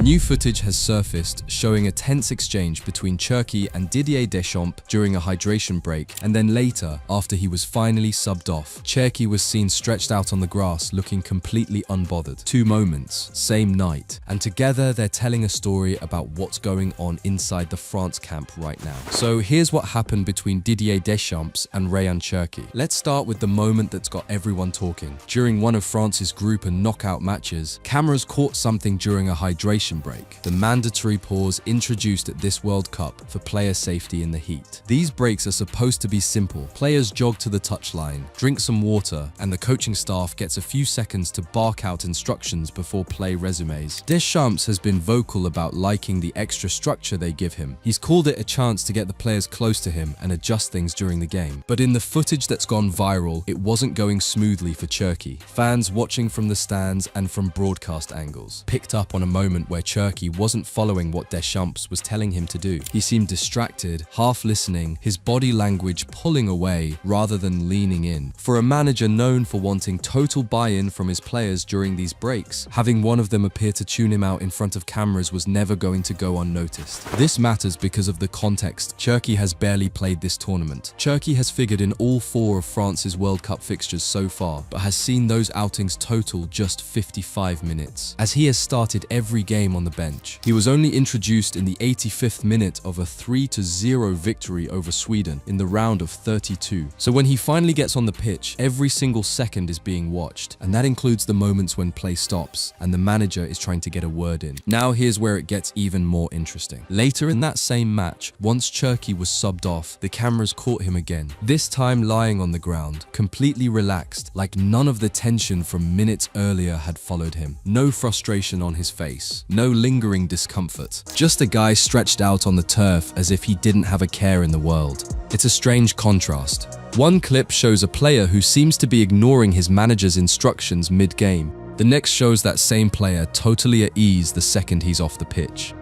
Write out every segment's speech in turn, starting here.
New footage has surfaced showing a tense exchange between Cherki and Didier Deschamps during a hydration break, and then later, after he was finally subbed off, Cherki was seen stretched out on the grass looking completely unbothered. Two moments, same night, and together they're telling a story about what's going on inside the France camp right now. So here's what happened between Didier Deschamps and Cherki. Let's start with the moment that's got everyone talking. During one of France's group and knockout matches, cameras caught something during a hydration break, the mandatory pause introduced at this World Cup for player safety in the heat. These breaks are supposed to be simple. Players jog to the touchline, drink some water, and the coaching staff gets a few seconds to bark out instructions before play resumes. Deschamps has been vocal about liking the extra structure they give him. He's called it a chance to get the players close to him and adjust things during the game. But in the footage that's gone viral, it wasn't going smoothly for Cherki. Fans watching from the stands and from broadcast angles picked up on a moment where Cherki wasn't following what Deschamps was telling him to do. He seemed distracted, half listening, his body language pulling away rather than leaning in. For a manager known for wanting total buy-in from his players during these breaks, having one of them appear to tune him out in front of cameras was never going to go unnoticed. This matters because of the context. Cherki has barely played this tournament. Cherki has figured in all 4 of France's World Cup fixtures so far, but has seen those outings total just 55 minutes, as he has started every game on the bench. He was only introduced in the 85th minute of a 3-0 victory over Sweden in the round of 32. So when he finally gets on the pitch, every single second is being watched, and that includes the moments when play stops and the manager is trying to get a word in. Now here's where it gets even more interesting. Later in that same match, once Cherki was subbed off, the cameras caught him again, this time lying on the ground, completely relaxed, like none of the tension from minutes earlier had followed him. No frustration on his face, no lingering discomfort, just a guy stretched out on the turf as if he didn't have a care in the world. It's a strange contrast. One clip shows a player who seems to be ignoring his manager's instructions mid-game. The next shows that same player totally at ease the second he's off the pitch.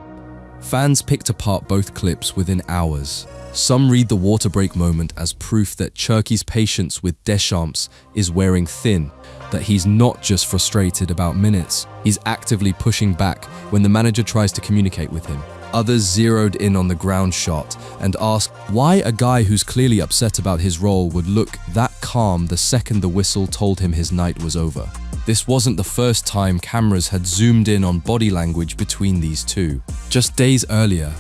Fans picked apart both clips within hours. Some read the water break moment as proof that Cherki's patience with Deschamps is wearing thin, that he's not just frustrated about minutes, he's actively pushing back when the manager tries to communicate with him. Others zeroed in on the ground shot and asked why a guy who's clearly upset about his role would look that calm the second the whistle told him his night was over. This wasn't the first time cameras had zoomed in on body language between these two. Just days earlier,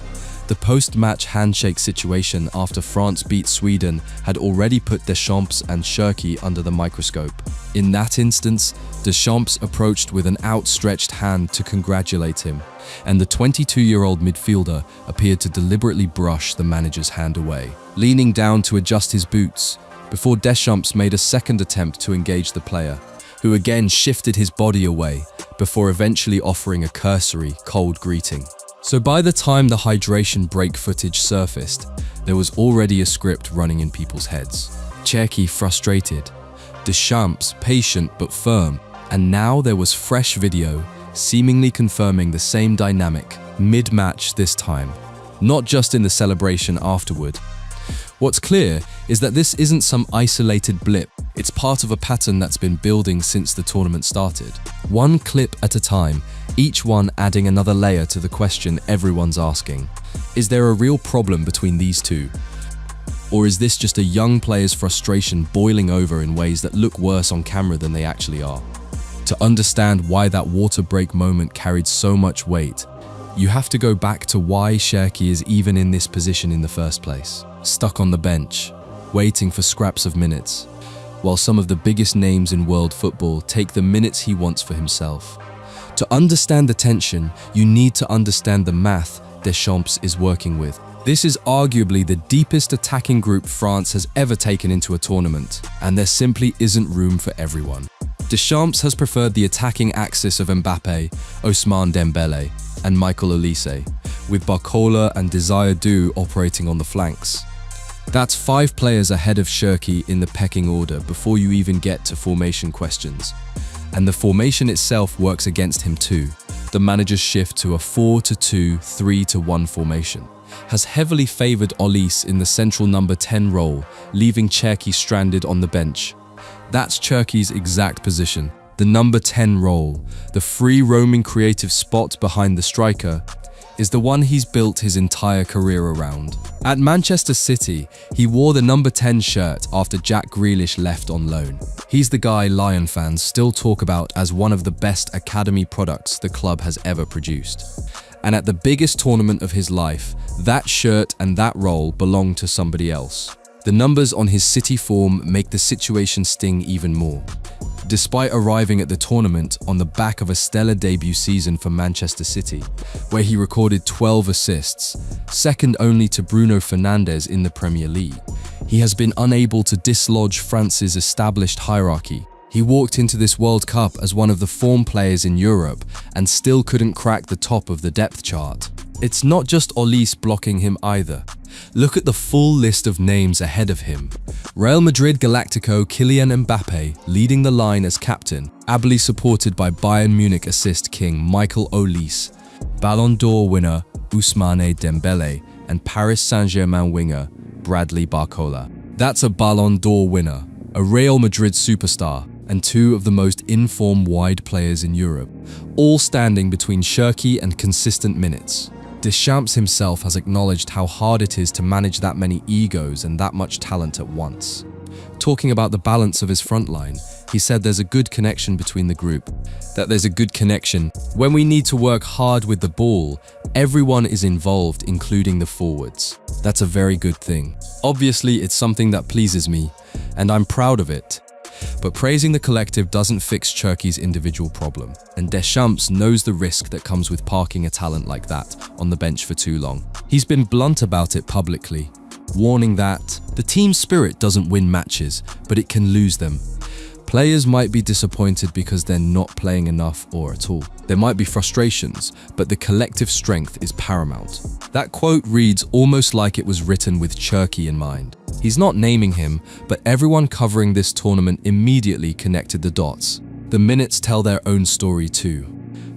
the post-match handshake situation after France beat Sweden had already put Deschamps and Cherki under the microscope. In that instance, Deschamps approached with an outstretched hand to congratulate him, and the 22-year-old midfielder appeared to deliberately brush the manager's hand away, leaning down to adjust his boots, before Deschamps made a second attempt to engage the player, who again shifted his body away, before eventually offering a cursory, cold greeting. So by the time the hydration break footage surfaced, there was already a script running in people's heads. Cherki frustrated, Deschamps patient but firm, and now there was fresh video seemingly confirming the same dynamic, mid-match this time, not just in the celebration afterward. What's clear is that this isn't some isolated blip, it's part of a pattern that's been building since the tournament started. One clip at a time, each one adding another layer to the question everyone's asking. Is there a real problem between these two? Or is this just a young player's frustration boiling over in ways that look worse on camera than they actually are? To understand why that water break moment carried so much weight, you have to go back to why Cherki is even in this position in the first place. Stuck on the bench, waiting for scraps of minutes, while some of the biggest names in world football take the minutes he wants for himself. To understand the tension, you need to understand the math Deschamps is working with. This is arguably the deepest attacking group France has ever taken into a tournament, and there simply isn't room for everyone. Deschamps has preferred the attacking axis of Mbappé, Ousmane Dembélé, and Michael Olise, with Barcola and Desire Du operating on the flanks. That's 5 players ahead of Cherki in the pecking order before you even get to formation questions. And the formation itself works against him too. The manager's shift to a 4-2, 3-1 formation has heavily favoured Olise in the central number 10 role, leaving Cherki stranded on the bench. That's Cherki's exact position, The number 10 role, the free roaming creative spot behind the striker, is the one he's built his entire career around. At Manchester City, he wore the number 10 shirt after Jack Grealish left on loan. He's the guy Lion fans still talk about as one of the best academy products the club has ever produced. And at the biggest tournament of his life, that shirt and that role belong to somebody else. The numbers on his City form make the situation sting even more. Despite arriving at the tournament on the back of a stellar debut season for Manchester City, where he recorded 12 assists, second only to Bruno Fernandes in the Premier League, he has been unable to dislodge France's established hierarchy. He walked into this World Cup as one of the form players in Europe and still couldn't crack the top of the depth chart. It's not just Olise blocking him either. Look at the full list of names ahead of him. Real Madrid Galactico Kylian Mbappe leading the line as captain, ably supported by Bayern Munich assist king Michael Olise, Ballon d'Or winner Ousmane Dembele, and Paris Saint-Germain winger Bradley Barcola. That's a Ballon d'Or winner, a Real Madrid superstar, and two of the most in-form wide players in Europe, all standing between Cherki and consistent minutes. Deschamps himself has acknowledged how hard it is to manage that many egos and that much talent at once. Talking about the balance of his front line, he said there's a good connection between the group, that there's a good connection. When we need to work hard with the ball, everyone is involved, including the forwards. That's a very good thing. Obviously, it's something that pleases me, and I'm proud of it. But praising the collective doesn't fix Cherki's individual problem, and Deschamps knows the risk that comes with parking a talent like that on the bench for too long. He's been blunt about it publicly, warning that the team spirit doesn't win matches, but it can lose them. Players might be disappointed because they're not playing enough or at all. There might be frustrations, but the collective strength is paramount. That quote reads almost like it was written with Cherki in mind. He's not naming him, but everyone covering this tournament immediately connected the dots. The minutes tell their own story too.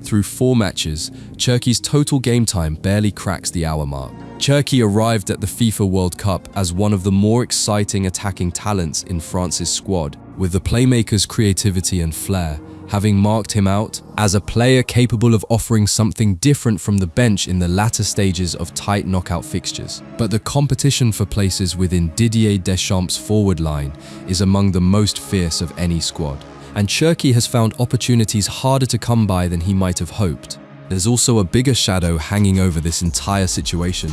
Through 4 matches, Cherki's total game time barely cracks the hour mark. Cherki arrived at the FIFA World Cup as one of the more exciting attacking talents in France's squad, with the playmaker's creativity and flair having marked him out as a player capable of offering something different from the bench in the latter stages of tight knockout fixtures. But the competition for places within Didier Deschamps' forward line is among the most fierce of any squad, and Cherki has found opportunities harder to come by than he might have hoped. There's also a bigger shadow hanging over this entire situation,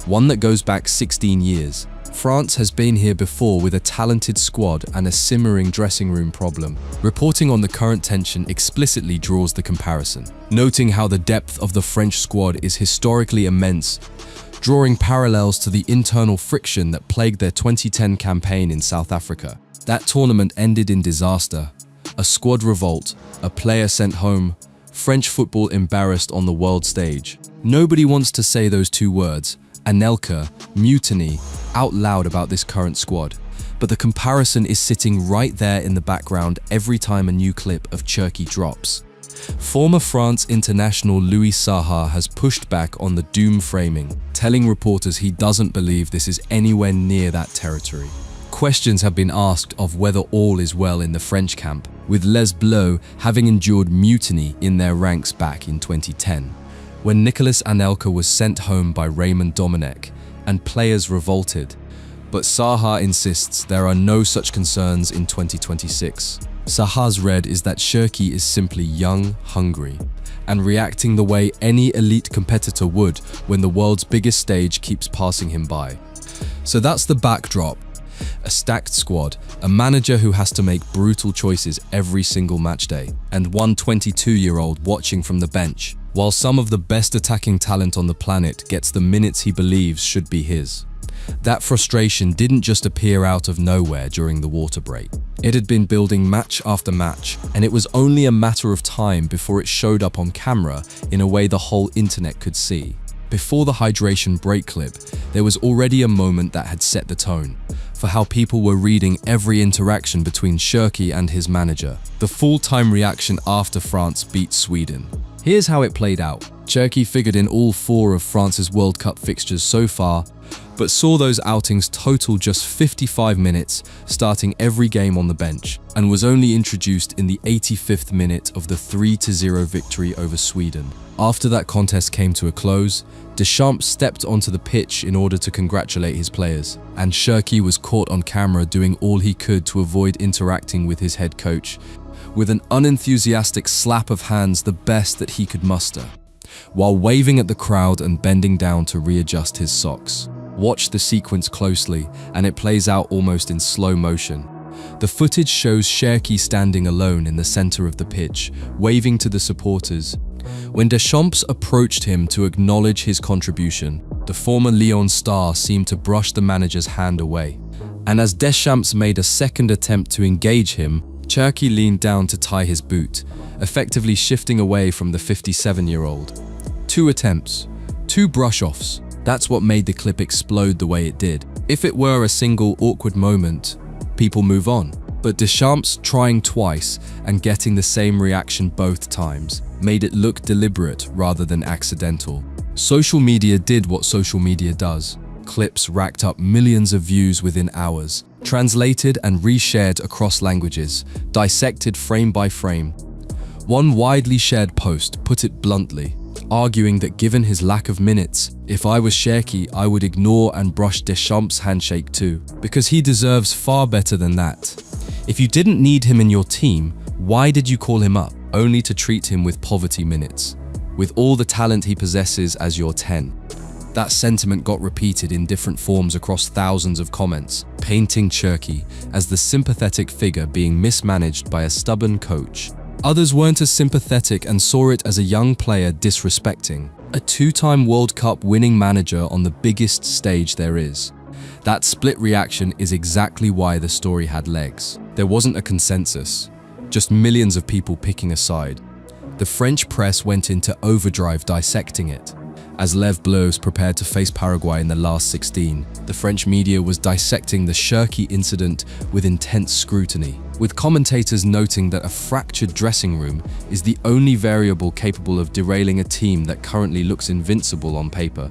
one that goes back 16 years. France has been here before with a talented squad and a simmering dressing room problem. Reporting on the current tension explicitly draws the comparison, noting how the depth of the French squad is historically immense, drawing parallels to the internal friction that plagued their 2010 campaign in South Africa. That tournament ended in disaster, a squad revolt, a player sent home, French football embarrassed on the world stage. Nobody wants to say those 2 words, Anelka, mutiny, out loud about this current squad, but the comparison is sitting right there in the background every time a new clip of Cherki drops. Former France international Louis Saha has pushed back on the doom framing, telling reporters he doesn't believe this is anywhere near that territory. Questions have been asked of whether all is well in the French camp, with Les Bleus having endured mutiny in their ranks back in 2010, when Nicolas Anelka was sent home by Raymond Domenech, and players revolted. But Saha insists there are no such concerns in 2026. Saha's read is that Cherki is simply young, hungry, and reacting the way any elite competitor would when the world's biggest stage keeps passing him by. So that's the backdrop. A stacked squad, a manager who has to make brutal choices every single match day, and one 22-year-old watching from the bench, while some of the best attacking talent on the planet gets the minutes he believes should be his. That frustration didn't just appear out of nowhere during the water break. It had been building match after match, and it was only a matter of time before it showed up on camera in a way the whole internet could see. Before the hydration break clip, there was already a moment that had set the tone for how people were reading every interaction between Cherki and his manager. The full-time reaction after France beat Sweden. Here's how it played out. Cherki figured in all 4 of France's World Cup fixtures so far, but saw those outings total just 55 minutes, starting every game on the bench, and was only introduced in the 85th minute of the 3-0 victory over Sweden. After that contest came to a close, Deschamps stepped onto the pitch in order to congratulate his players, and Cherki was caught on camera doing all he could to avoid interacting with his head coach, with an unenthusiastic slap of hands, the best that he could muster, while waving at the crowd and bending down to readjust his socks. Watch the sequence closely, and it plays out almost in slow motion. The footage shows Cherki standing alone in the center of the pitch, waving to the supporters. When Deschamps approached him to acknowledge his contribution, the former Lyon star seemed to brush the manager's hand away. And as Deschamps made a second attempt to engage him, Cherki leaned down to tie his boot, effectively shifting away from the 57-year-old. 2 attempts, 2 brush-offs. That's what made the clip explode the way it did. If it were a single awkward moment, people move on. But Deschamps trying twice and getting the same reaction both times made it look deliberate rather than accidental. Social media did what social media does. Clips racked up millions of views within hours, translated and reshared across languages, dissected frame by frame. One widely shared post put it bluntly, arguing that given his lack of minutes, if I was Cherki, I would ignore and brush Deschamps' handshake too, because he deserves far better than that. If you didn't need him in your team, why did you call him up, only to treat him with poverty minutes, with all the talent he possesses as your 10? That sentiment got repeated in different forms across thousands of comments, painting Cherki as the sympathetic figure being mismanaged by a stubborn coach. Others weren't as sympathetic and saw it as a young player disrespecting a 2-time World Cup winning manager on the biggest stage there is. That split reaction is exactly why the story had legs. There wasn't a consensus, just millions of people picking a side. The French press went into overdrive dissecting it. As Lev Bleus prepared to face Paraguay in the last 16, the French media was dissecting the Cherki incident with intense scrutiny, with commentators noting that a fractured dressing room is the only variable capable of derailing a team that currently looks invincible on paper,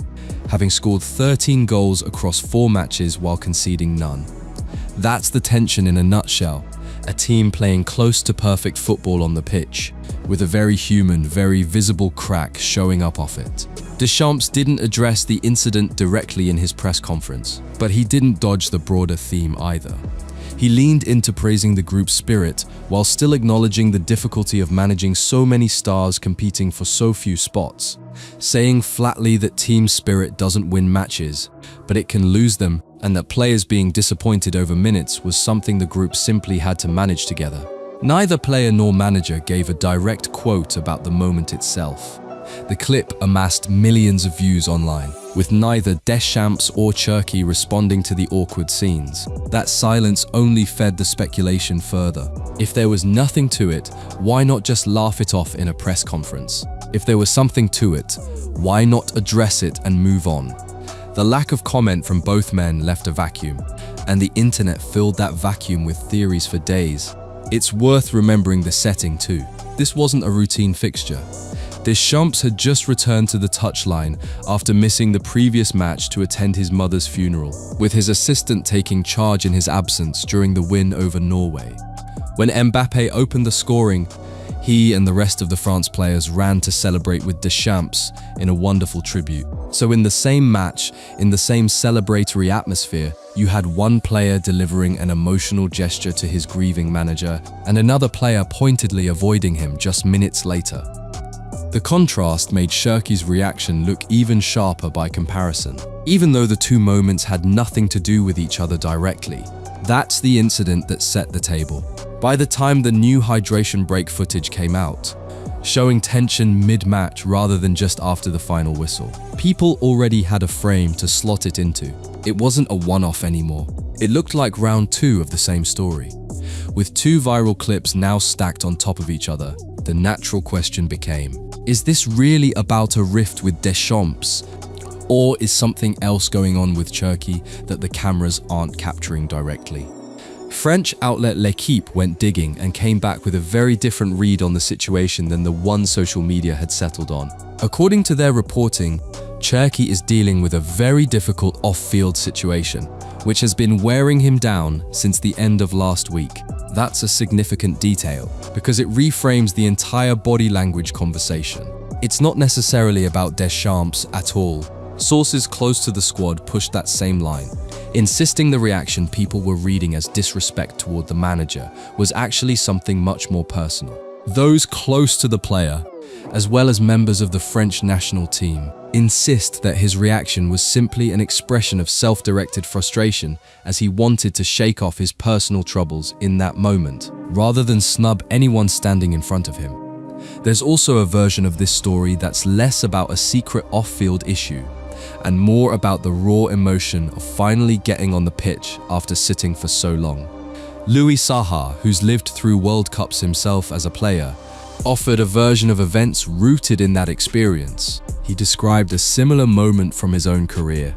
having scored 13 goals across 4 matches while conceding none. That's the tension in a nutshell. A team playing close to perfect football on the pitch, with a very human, very visible crack showing up off it. Deschamps didn't address the incident directly in his press conference, but he didn't dodge the broader theme either. He leaned into praising the group's spirit while still acknowledging the difficulty of managing so many stars competing for so few spots, saying flatly that team spirit doesn't win matches, but it can lose them, and that players being disappointed over minutes was something the group simply had to manage together. Neither player nor manager gave a direct quote about the moment itself. The clip amassed millions of views online, with neither Deschamps or Cherki responding to the awkward scenes. That silence only fed the speculation further. If there was nothing to it, why not just laugh it off in a press conference? If there was something to it, why not address it and move on? The lack of comment from both men left a vacuum, and the internet filled that vacuum with theories for days. It's worth remembering the setting too. This wasn't a routine fixture. Deschamps had just returned to the touchline after missing the previous match to attend his mother's funeral, with his assistant taking charge in his absence during the win over Norway. When Mbappé opened the scoring, he and the rest of the France players ran to celebrate with Deschamps in a wonderful tribute. So in the same match, in the same celebratory atmosphere, you had one player delivering an emotional gesture to his grieving manager and another player pointedly avoiding him just minutes later. The contrast made Cherki's reaction look even sharper by comparison, even though the two moments had nothing to do with each other directly. That's the incident that set the table. By the time the new hydration break footage came out, showing tension mid-match rather than just after the final whistle, people already had a frame to slot it into. It wasn't a one-off anymore. It looked like round 2 of the same story. With 2 viral clips now stacked on top of each other, the natural question became, is this really about a rift with Deschamps? Or is something else going on with Cherki that the cameras aren't capturing directly? French outlet L'Équipe went digging and came back with a very different read on the situation than the one social media had settled on. According to their reporting, Cherki is dealing with a very difficult off-field situation, which has been wearing him down since the end of last week. That's a significant detail, because it reframes the entire body language conversation. It's not necessarily about Deschamps at all. Sources close to the squad pushed that same line, insisting the reaction people were reading as disrespect toward the manager was actually something much more personal. Those close to the player, as well as members of the French national team, insist that his reaction was simply an expression of self-directed frustration as he wanted to shake off his personal troubles in that moment, rather than snub anyone standing in front of him. There's also a version of this story that's less about a secret off-field issue and more about the raw emotion of finally getting on the pitch after sitting for so long. Louis Saha, who's lived through World Cups himself as a player, offered a version of events rooted in that experience. He described a similar moment from his own career,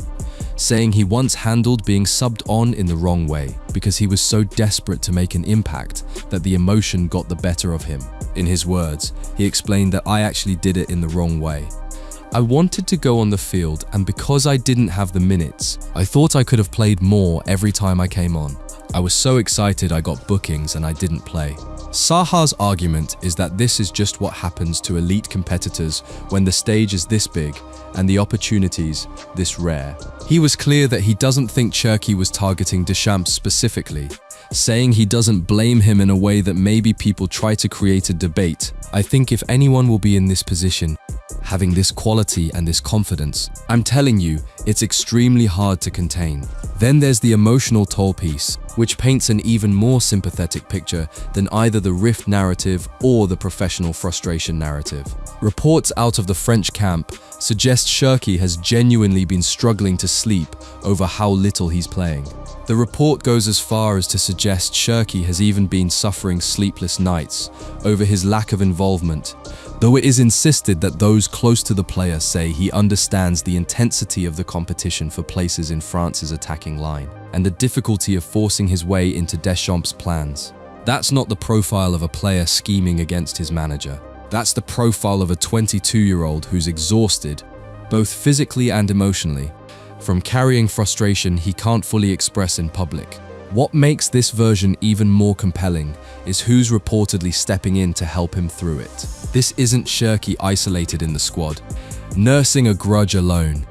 saying he once handled being subbed on in the wrong way because he was so desperate to make an impact that the emotion got the better of him. In his words, he explained that I actually did it in the wrong way. I wanted to go on the field, and because I didn't have the minutes, I thought I could have played more every time I came on. I was so excited I got bookings and I didn't play. Saha's argument is that this is just what happens to elite competitors when the stage is this big and the opportunities this rare. He was clear that he doesn't think Cherki was targeting Deschamps specifically, saying he doesn't blame him in a way that maybe people try to create a debate. I think if anyone will be in this position, having this quality and this confidence, I'm telling you, it's extremely hard to contain. Then there's the emotional toll piece, which paints an even more sympathetic picture than either the rift narrative or the professional frustration narrative. Reports out of the French camp suggest Cherki has genuinely been struggling to sleep over how little he's playing. The report goes as far as to suggest Cherki has even been suffering sleepless nights over his lack of involvement, though it is insisted that those close to the player say he understands the intensity of the competition for places in France's attacking line and the difficulty of forcing his way into Deschamps' plans. That's not the profile of a player scheming against his manager. That's the profile of a 22-year-old who's exhausted, both physically and emotionally, from carrying frustration he can't fully express in public. What makes this version even more compelling is who's reportedly stepping in to help him through it. This isn't Cherki isolated in the squad, nursing a grudge alone.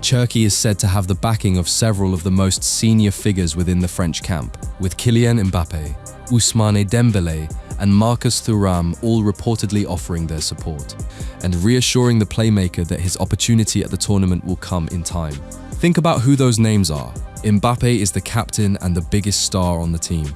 Cherki is said to have the backing of several of the most senior figures within the French camp, with Kylian Mbappe, Ousmane Dembélé, and Marcus Thuram all reportedly offering their support, and reassuring the playmaker that his opportunity at the tournament will come in time. Think about who those names are. Mbappe is the captain and the biggest star on the team.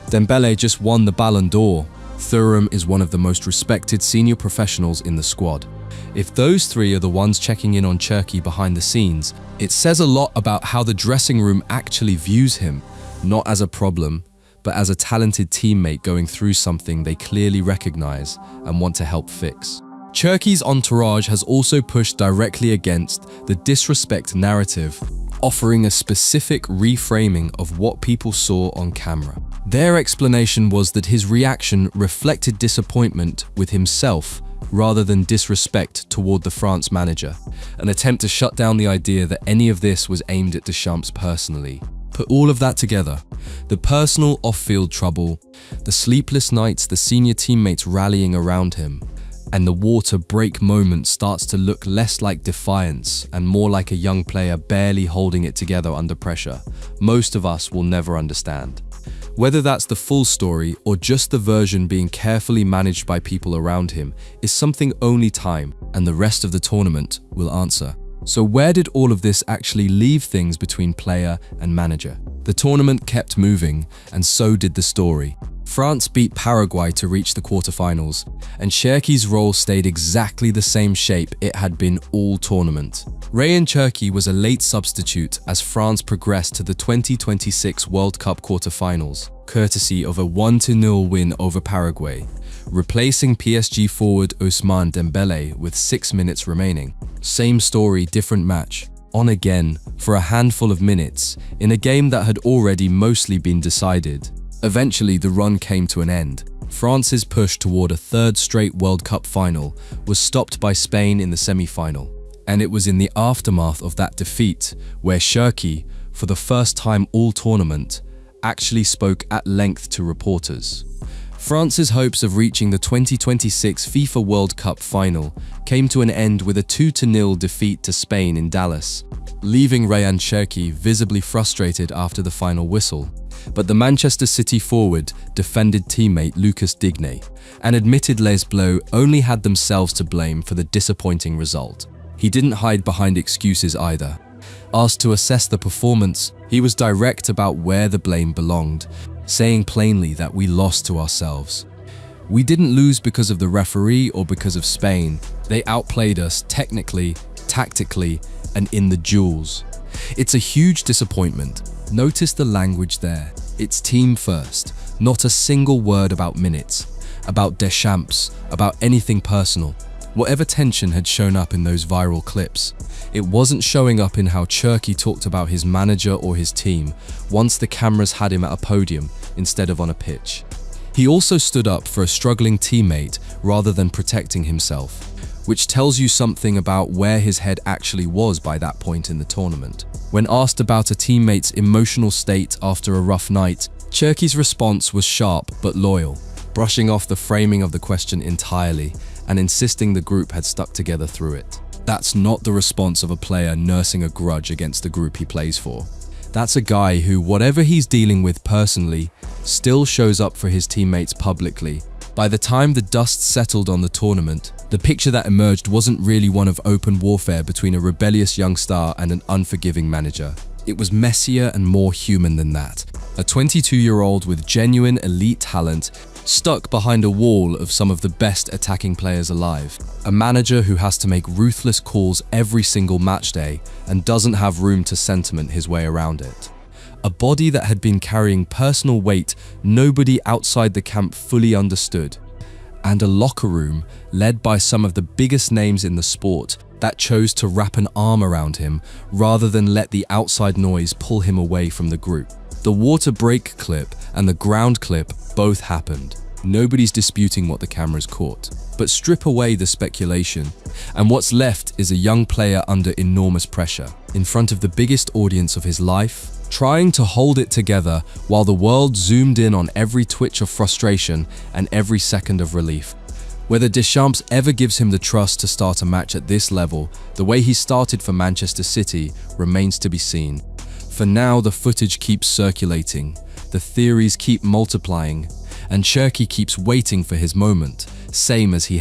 Dembélé just won the Ballon d'Or. Thuram is one of the most respected senior professionals in the squad. If those three are the ones checking in on Cherki behind the scenes, it says a lot about how the dressing room actually views him, not as a problem, but as a talented teammate going through something they clearly recognize and want to help fix. Cherki's entourage has also pushed directly against the disrespect narrative, offering a specific reframing of what people saw on camera. Their explanation was that his reaction reflected disappointment with himself rather than disrespect toward the France manager, an attempt to shut down the idea that any of this was aimed at Deschamps personally. Put all of that together, the personal off-field trouble, the sleepless nights, the senior teammates rallying around him, and the water break moment starts to look less like defiance and more like a young player barely holding it together under pressure. Most of us will never understand. Whether that's the full story or just the version being carefully managed by people around him is something only time and the rest of the tournament will answer. So where did all of this actually leave things between player and manager? The tournament kept moving, and so did the story. France beat Paraguay to reach the quarterfinals, and Cherki's role stayed exactly the same shape it had been all tournament. Rayan Cherki was a late substitute as France progressed to the 2026 World Cup quarterfinals, courtesy of a 1-0 win over Paraguay, replacing PSG forward Ousmane Dembélé with 6 minutes remaining. Same story, different match. On again for a handful of minutes in a game that had already mostly been decided. Eventually, the run came to an end. France's push toward a third straight World Cup final was stopped by Spain in the semi-final. And it was in the aftermath of that defeat where Cherki, for the first time all tournament, actually spoke at length to reporters. France's hopes of reaching the 2026 FIFA World Cup final came to an end with a 2-0 defeat to Spain in Dallas, leaving Cherki visibly frustrated after the final whistle. But the Manchester City forward defended teammate Lucas Digne and admitted Les Bleus only had themselves to blame for the disappointing result. He didn't hide behind excuses either. Asked to assess the performance, he was direct about where the blame belonged, saying plainly that we lost to ourselves. We didn't lose because of the referee or because of Spain. They outplayed us technically, tactically, and in the duels. It's a huge disappointment. Notice the language there. It's team first, not a single word about minutes, about Deschamps, about anything personal. Whatever tension had shown up in those viral clips, it wasn't showing up in how Cherki talked about his manager or his team once the cameras had him at a podium instead of on a pitch. He also stood up for a struggling teammate rather than protecting himself, which tells you something about where his head actually was by that point in the tournament. When asked about a teammate's emotional state after a rough night, Cherki's response was sharp but loyal, brushing off the framing of the question entirely and insisting the group had stuck together through it. That's not the response of a player nursing a grudge against the group he plays for. That's a guy who, whatever he's dealing with personally, still shows up for his teammates publicly. By the time the dust settled on the tournament, the picture that emerged wasn't really one of open warfare between a rebellious young star and an unforgiving manager. It was messier and more human than that. A 22-year-old with genuine elite talent stuck behind a wall of some of the best attacking players alive. A manager who has to make ruthless calls every single match day and doesn't have room to sentiment his way around it. A body that had been carrying personal weight nobody outside the camp fully understood. And a locker room led by some of the biggest names in the sport that chose to wrap an arm around him rather than let the outside noise pull him away from the group. The water break clip and the ground clip both happened. Nobody's disputing what the cameras caught. But strip away the speculation, and what's left is a young player under enormous pressure, in front of the biggest audience of his life, trying to hold it together while the world zoomed in on every twitch of frustration and every second of relief. Whether Deschamps ever gives him the trust to start a match at this level, the way he started for Manchester City, remains to be seen. For now, the footage keeps circulating, the theories keep multiplying, and Cherki keeps waiting for his moment, same as he has